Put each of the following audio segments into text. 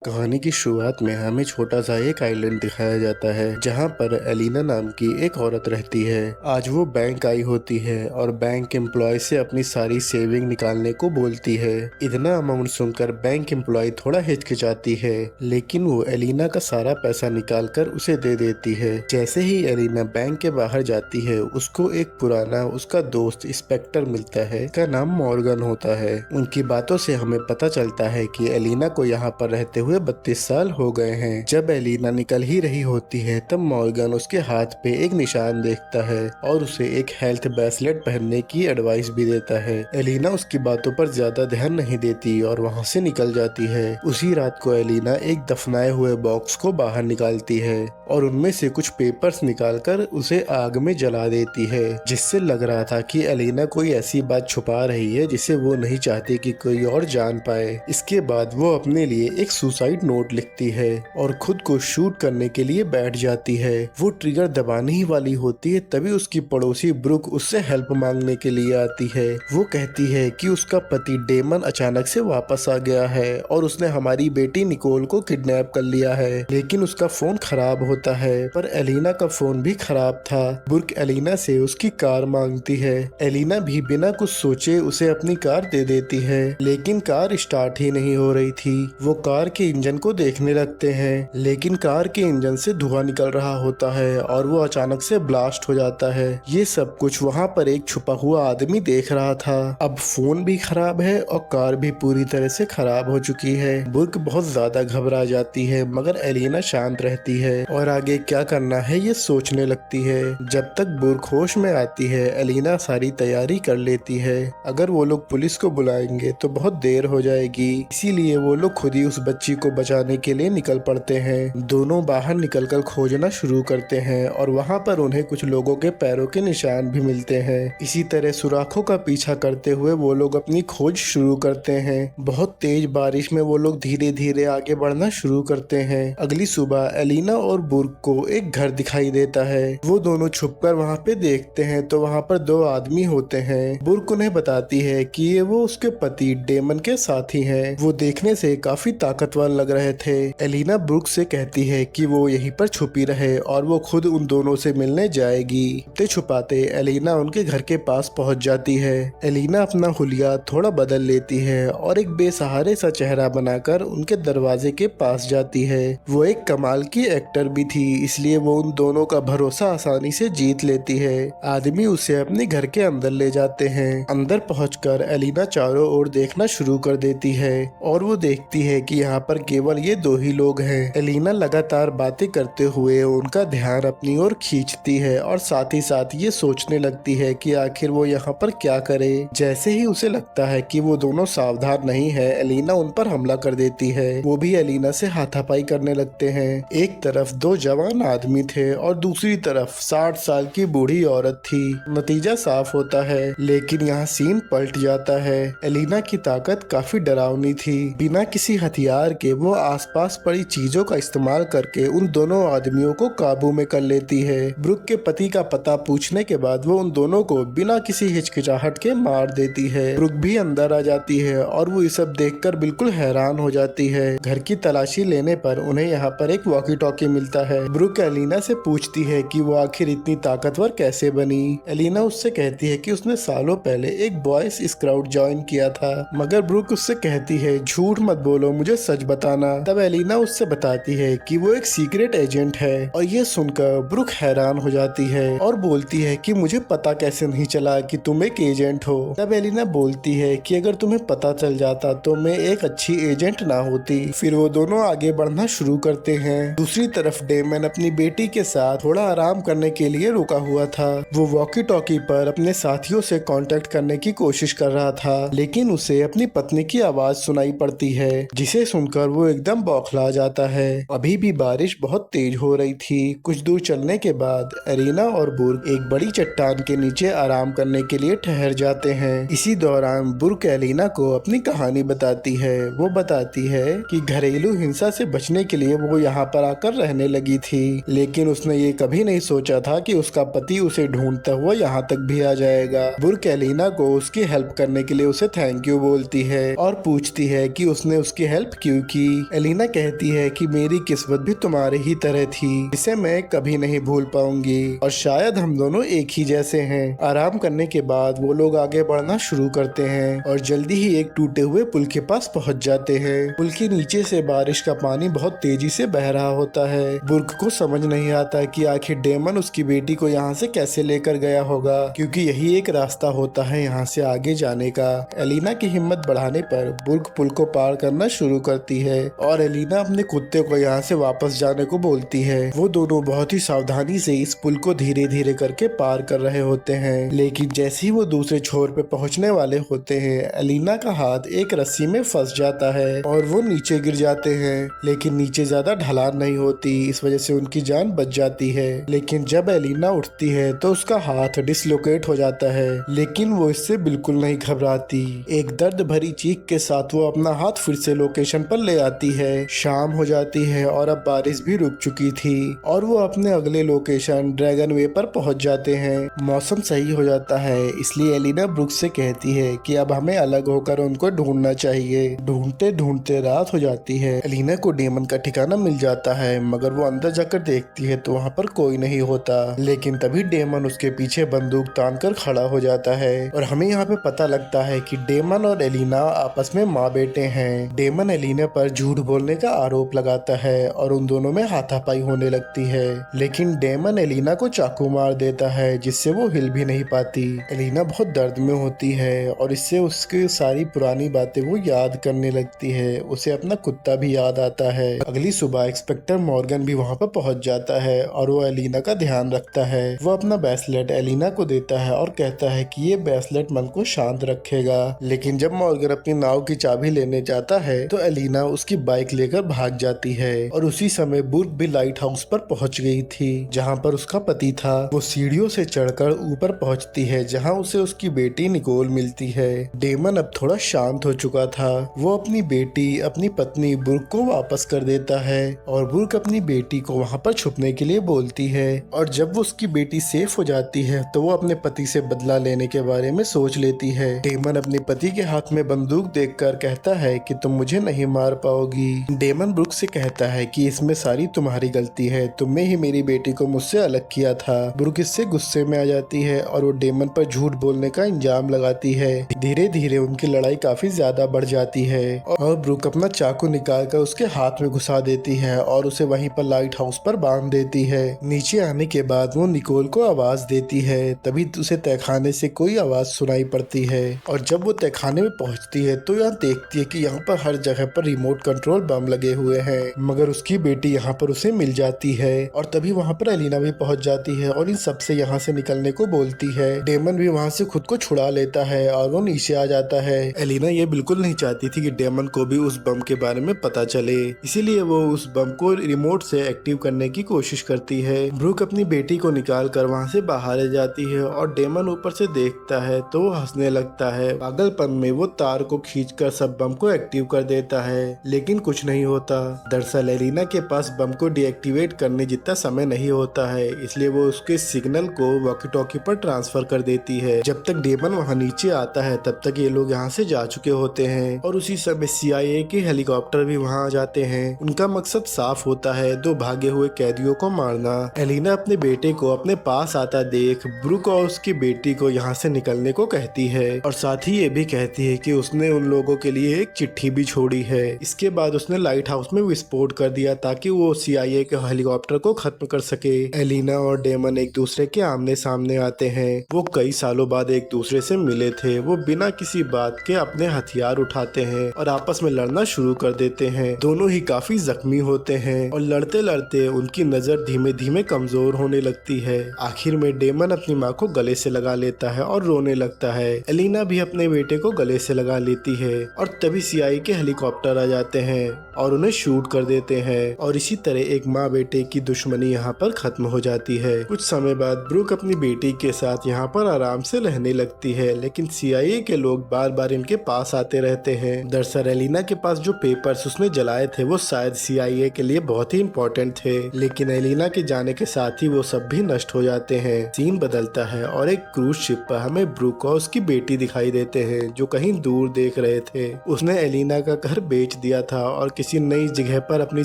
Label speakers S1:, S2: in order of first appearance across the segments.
S1: कहानी की शुरुआत में हमें छोटा सा एक आइलैंड दिखाया जाता है जहाँ पर एलिना नाम की एक औरत रहती है। आज वो बैंक आई होती है और बैंक एम्प्लॉय से अपनी सारी सेविंग निकालने को बोलती है। इतना अमाउंट सुनकर बैंक एम्प्लॉय थोड़ा हिचकिचाती है, लेकिन वो एलिना का सारा पैसा निकाल कर उसे दे देती है। जैसे ही एलिना बैंक के बाहर जाती है, उसको एक पुराना उसका दोस्त इंस्पेक्टर मिलता है। उसका नाम मॉर्गन होता है। उनकी बातों से हमें पता चलता है कि एलिना को यहाँ पर रहते हुए 32 साल हो गए हैं। जब एलिना निकल ही रही होती है तब मॉर्गन उसके हाथ पे एक निशान देखता है और उसे एक हेल्थ ब्रेसलेट पहनने की एडवाइस भी देता है। एलिना उसकी बातों पर ज्यादा ध्यान नहीं देती और वहाँ से निकल जाती है। उसी रात को एलिना एक दफनाए हुए बॉक्स को बाहर निकालती है और उनमें से कुछ पेपर्स निकालकर उसे आग में जला देती है, जिससे लग रहा था कि एलिना कोई ऐसी बात छुपा रही है जिसे वो नहीं चाहती कि कोई और जान पाए। इसके बाद वो अपने लिए एक सुसाइड नोट लिखती है और खुद को शूट करने के लिए बैठ जाती है। वो ट्रिगर दबाने ही वाली होती है तभी उसकी पड़ोसी ब्रुक उससे हेल्प मांगने के लिए आती है। वो कहती है कि उसका पति डेमन अचानक से वापस आ गया है और उसने हमारी बेटी निकोल को किडनैप कर लिया है, लेकिन उसका फोन खराब होता है। पर एलिना का फोन भी खराब था। ब्रुक एलिना से उसकी कार मांगती है। एलिना भी बिना कुछ सोचे उसे अपनी कार दे देती है, लेकिन कार स्टार्ट ही नहीं हो रही थी। वो कार के इंजन को देखने लगते हैं, लेकिन कार के इंजन से धुआं निकल रहा होता है और वो अचानक से ब्लास्ट हो जाता है। ये सब कुछ वहाँ पर एक छुपा हुआ आदमी देख रहा था। अब फोन भी खराब है और कार भी पूरी तरह से खराब हो चुकी है। बुर्क बहुत ज्यादा घबरा जाती है, मगर एलिना शांत रहती है और आगे क्या करना है ये सोचने लगती है। जब तक बुर्क होश में आती है, एलिना सारी तैयारी कर लेती है। अगर वो लोग पुलिस को बुलाएंगे तो बहुत देर हो जाएगी, इसीलिए वो लोग खुद ही उस बच्ची को बचाने के लिए निकल पड़ते हैं। दोनों बाहर निकलकर खोजना शुरू करते हैं और वहाँ पर उन्हें कुछ लोगों के पैरों के निशान भी मिलते हैं। इसी तरह सुराखों का पीछा करते हुए वो लोग अपनी खोज शुरू करते हैं। बहुत तेज बारिश में वो लोग धीरे धीरे आगे बढ़ना शुरू करते हैं। अगली सुबह एलिना और बुर्क को एक घर दिखाई देता है। वो दोनों छुपकर वहाँ पे देखते हैं तो वहाँ पर दो आदमी होते हैं। बुर्क उन्हें बताती है कि ये वो उसके पति डेमन के साथी हैं। वो देखने से काफी ताकतवर लग रहे थे। एलिना ब्रुक से कहती है कि वो यहीं पर छुपी रहे और वो खुद उन दोनों से मिलने जाएगी। छुपते छुपाते एलिना उनके घर के पास पहुंच जाती है। एलिना अपना हुलिया थोड़ा बदल लेती है और एक बेसहारे सा चेहरा बनाकर उनके दरवाजे के पास जाती है। वो एक कमाल की एक्टर भी थी, इसलिए वो उन दोनों का भरोसा आसानी से जीत लेती है। आदमी उसे अपने घर के अंदर ले जाते हैं। अंदर पहुंचकर एलिना चारों ओर देखना शुरू कर देती है और वो देखती है कि यहाँ पर केवल ये दो ही लोग हैं। एलिना लगातार बातें करते हुए उनका ध्यान अपनी ओर खींचती है और साथ ही साथ ये सोचने लगती है कि आखिर वो यहाँ पर क्या करे। जैसे ही उसे लगता है कि वो दोनों सावधान नहीं है, एलिना उन पर हमला कर देती है। वो भी एलिना से हाथापाई करने लगते हैं। एक तरफ दो जवान आदमी थे और दूसरी तरफ 60 साल की बूढ़ी औरत थी। नतीजा साफ होता है, लेकिन यहाँ सीन पलट जाता है। एलिना की ताकत काफी डरावनी थी। बिना किसी हथियार के वो आसपास पड़ी चीजों का इस्तेमाल करके उन दोनों आदमियों को काबू में कर लेती है। ब्रुक के पति का पता पूछने के बाद वो उन दोनों को बिना किसी हिचकिचाहट के मार देती है। ब्रुक भी अंदर आ जाती है और वो ये सब देखकर बिल्कुल हैरान हो जाती है। घर की तलाशी लेने पर उन्हें यहाँ पर एक वॉकी टॉकी मिलता है। ब्रुक एलिना से पूछती है कि वो आखिर इतनी ताकतवर कैसे बनी। एलिना उससे कहती है कि उसने सालों पहले एक बॉयज स्काउट ज्वाइन किया था, मगर ब्रुक उससे कहती है झूठ मत बोलो, मुझे सच बताना। तब एलिना उससे बताती है कि वो एक सीक्रेट एजेंट है और ये सुनकर ब्रुक हैरान हो जाती है और बोलती है कि मुझे पता कैसे नहीं चला कि तुम एक एजेंट हो। तब एलिना बोलती है कि अगर तुम्हें पता चल जाता तो मैं एक अच्छी एजेंट ना होती। फिर वो दोनों आगे बढ़ना शुरू करते हैं। दूसरी तरफ डेमन अपनी बेटी के साथ थोड़ा आराम करने के लिए रुका हुआ था। वो वॉकी टॉकी पर अपने साथियों से कांटेक्ट करने की कोशिश कर रहा था, लेकिन उसे अपनी पत्नी की आवाज सुनाई पड़ती है, जिसे सुनकर वो एकदम बौखला जाता है। अभी भी बारिश बहुत तेज हो रही थी। कुछ दूर चलने के बाद एलिना और बुर्क एक बड़ी चट्टान के नीचे आराम करने के लिए ठहर जाते हैं। इसी दौरान बुर्क एलिना को अपनी कहानी बताती है। वो बताती है कि घरेलू हिंसा से बचने के लिए वो यहाँ पर आकर रहने लगी थी, लेकिन उसने ये कभी नहीं सोचा था कि उसका पति उसे ढूंढता हुआ यहाँ तक भी आ जाएगा। बुर्क एलिना को उसकी हेल्प करने के लिए उसे थैंक यू बोलती है और पूछती है कि उसने उसकी हेल्प क्यों की। एलिना कहती है कि मेरी किस्मत भी तुम्हारे ही तरह थी, इसे मैं कभी नहीं भूल पाऊंगी और शायद हम दोनों एक ही जैसे हैं। आराम करने के बाद वो लोग आगे बढ़ना शुरू करते हैं और जल्दी ही एक टूटे हुए पुल के पास पहुंच जाते हैं। पुल के नीचे से बारिश का पानी बहुत तेजी से बह रहा होता है। बुर्क को समझ नहीं आता कि आखिर डेमन उसकी बेटी को यहाँ से कैसे लेकर गया होगा, क्योंकि यही एक रास्ता होता है यहाँ से आगे जाने का। एलिना की हिम्मत बढ़ाने पर बुर्क पुल को पार करना शुरू करती है और एलिना अपने कुत्ते को यहाँ से वापस जाने को बोलती है। वो दोनों बहुत ही सावधानी से इस पुल को धीरे धीरे करके पार कर रहे होते हैं, लेकिन जैसे ही वो दूसरे छोर पे पहुंचने वाले होते हैं, एलिना का हाथ एक रस्सी में फंस जाता है और वो नीचे गिर जाते हैं। लेकिन नीचे ज्यादा ढलान नहीं होती, इस वजह से उनकी जान बच जाती है। लेकिन जब एलिना उठती है तो उसका हाथ डिसलोकेट हो जाता है, लेकिन वो इससे बिल्कुल नहीं घबराती। एक दर्द भरी चीख के साथ वो अपना हाथ फिर से लोकेशन पर ले आती है। शाम हो जाती है और अब बारिश भी रुक चुकी थी और वो अपने अगले लोकेशन ड्रैगन वे पर पहुंच जाते हैं। मौसम सही हो जाता है, इसलिए एलिना ब्रुक्स से कहती है कि अब हमें अलग होकर उनको ढूंढना चाहिए। ढूंढते ढूंढते रात हो जाती है। एलिना को डेमन का ठिकाना मिल जाता है, मगर वो अंदर जाकर देखती है तो वहाँ पर कोई नहीं होता। लेकिन तभी डेमन उसके पीछे बंदूक तान कर खड़ा हो जाता है और हमें यहाँ पे पता लगता है कि डेमन और एलिना आपस में माँ बेटे हैं। डेमन एलिना पर झूठ बोलने का आरोप लगाता है और उन दोनों में हाथापाई होने लगती है, लेकिन डेमन एलिना को चाकू मार देता है जिससे वो हिल भी नहीं पाती। एलिना बहुत दर्द में होती है और इससे उसकी सारी पुरानी बातें वो याद करने लगती है। उसे अपना कुत्ता भी याद आता है। अगली सुबह इंस्पेक्टर मॉर्गन भी वहाँ पर पहुँच जाता है और वो एलिना का ध्यान रखता है। वो अपना ब्रेसलेट एलिना को देता है और कहता है कि ये ब्रेसलेट मन को शांत रखेगा। लेकिन जब मॉर्गन अपनी नाव की चाबी लेने जाता है तो एलिना उसकी बाइक लेकर भाग जाती है और उसी समय बुर्क भी लाइट हाउस पर पहुंच गई थी जहां पर उसका पति था। वो सीढ़ियों से चढ़कर ऊपर पहुंचती है जहां उसे उसकी बेटी निकोल मिलती है। डेमन अब थोड़ा शांत हो चुका था। वो अपनी बेटी अपनी पत्नी बुर्क को वापस कर देता है और बुर्क अपनी बेटी को वहां पर छुपने के लिए बोलती है और जब वो उसकी बेटी सेफ हो जाती है तो वो अपने पति से बदला लेने के बारे में सोच लेती है। डेमन अपने पति के हाथ में बंदूक देखकर कहता है कि तुम मुझे नहीं मार पाओगी। डेमन ब्रुक से कहता है कि इसमें सारी तुम्हारी गलती है, तुमने ही मेरी बेटी को मुझसे अलग किया था। ब्रुक इससे गुस्से में आ जाती है और वो डेमन पर झूठ बोलने का इंजाम लगाती है। धीरे धीरे उनकी लड़ाई काफी ज्यादा बढ़ जाती है और ब्रुक अपना चाकू निकालकर उसके हाथ में घुसा देती है और उसे वहीं पर लाइट हाउस पर बांध देती है। नीचे आने के बाद वो निकोल को आवाज देती है, तभी उसे तहखाने से कोई आवाज सुनाई पड़ती है और जब वो तहखाने में पहुंचती है तो यहाँ देखती है कि यहाँ पर हर जगह पर रिमोट कंट्रोल बम लगे हुए हैं, मगर उसकी बेटी यहाँ पर उसे मिल जाती है और तभी वहाँ पर एलिना भी पहुंच जाती है और इन सबसे यहाँ से निकलने को बोलती है। डेमन भी वहाँ से खुद को छुड़ा लेता है और वो नीचे आ जाता है। एलिना ये बिल्कुल नहीं चाहती थी कि डेमन को भी उस बम के बारे में पता चले, इसीलिए वो उस बम को रिमोट से एक्टिव करने की कोशिश करती है। ब्रुक अपनी बेटी को निकाल कर वहाँ से बाहर ले जाती है और डेमन ऊपर से देखता है तो वो हंसने लगता है। पागलपन में वो तार को खींचकर सब बम को एक्टिव कर देता है, लेकिन कुछ नहीं होता। दरअसल एलिना के पास बम को डीएक्टिवेट करने जितना समय नहीं होता है, इसलिए वो उसके सिग्नल को वॉकी टॉकी पर ट्रांसफर कर देती है। जब तक डेमन वहाँ नीचे आता है तब तक ये लोग यहाँ से जा चुके होते हैं और उसी समय CIA के हेलीकॉप्टर भी वहाँ आ जाते हैं। उनका मकसद साफ होता है, दो भागे हुए कैदियों को मारना। एलिना अपने बेटे को अपने पास आता देख ब्रुक और उसकी बेटी को यहाँ से निकलने को कहती है और साथ ही ये भी कहती है कि उसने उन लोगों के लिए एक चिट्ठी भी छोड़ी है। इसके बाद उसने लाइट हाउस में विस्फोट कर दिया ताकि वो CIA के हेलीकॉप्टर को खत्म कर सके। एलिना और डेमन एक दूसरे के आमने सामने आते हैं। वो कई सालों बाद एक दूसरे से मिले थे। वो बिना किसी बात के अपने हथियार उठाते हैं और आपस में लड़ना शुरू कर देते हैं। दोनों ही काफी जख्मी होते हैं और लड़ते लड़ते उनकी नजर धीमे धीमे कमजोर होने लगती है। आखिर में डेमन अपनी माँ को गले से लगा लेता है और रोने लगता है। एलिना भी अपने बेटे को गले से लगा लेती है और तभी CIA के हेलीकॉप्टर आ जाते हैं और उन्हें शूट कर देते हैं और इसी तरह एक माँ बेटे की दुश्मनी यहाँ पर खत्म हो जाती है। कुछ समय बाद ब्रुक अपनी बेटी के साथ यहाँ पर आराम से रहने लगती है, लेकिन CIA के लोग बार बार इनके पास आते रहते हैं। दरअसल एलिना के पास जो पेपर्स उसने जलाए थे वो शायद CIA के लिए बहुत ही इम्पोर्टेंट थे, लेकिन एलिना के जाने के साथ ही वो सब भी नष्ट हो जाते हैं। सीन बदलता है और एक क्रूज शिप पर हमें ब्रुक और उसकी बेटी दिखाई देते हैं जो कहीं दूर देख रहे थे। उसने एलिना का घर बेच दिया था और किसी नई जगह पर अपनी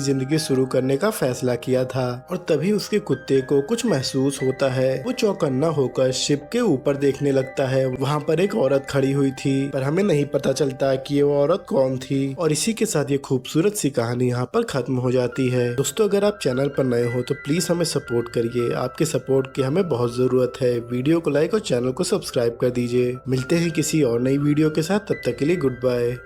S1: जिंदगी शुरू करने का फैसला किया था। और तभी उसके कुत्ते को कुछ महसूस होता है। वो चौकन्ना होकर शिप के ऊपर देखने लगता है। वहाँ पर एक औरत खड़ी हुई थी, पर हमें नहीं पता चलता कि ये औरत कौन थी। और इसी के साथ ये खूबसूरत सी कहानी यहाँ पर खत्म हो जाती है। दोस्तों, अगर आप चैनल पर नए हो तो प्लीज हमें सपोर्ट करिए। आपके सपोर्ट की हमें बहुत जरूरत है। वीडियो को लाइक और चैनल को सब्सक्राइब कर दीजिए। मिलते हैं किसी और नई वीडियो के साथ, तब तक के लिए गुड बाय।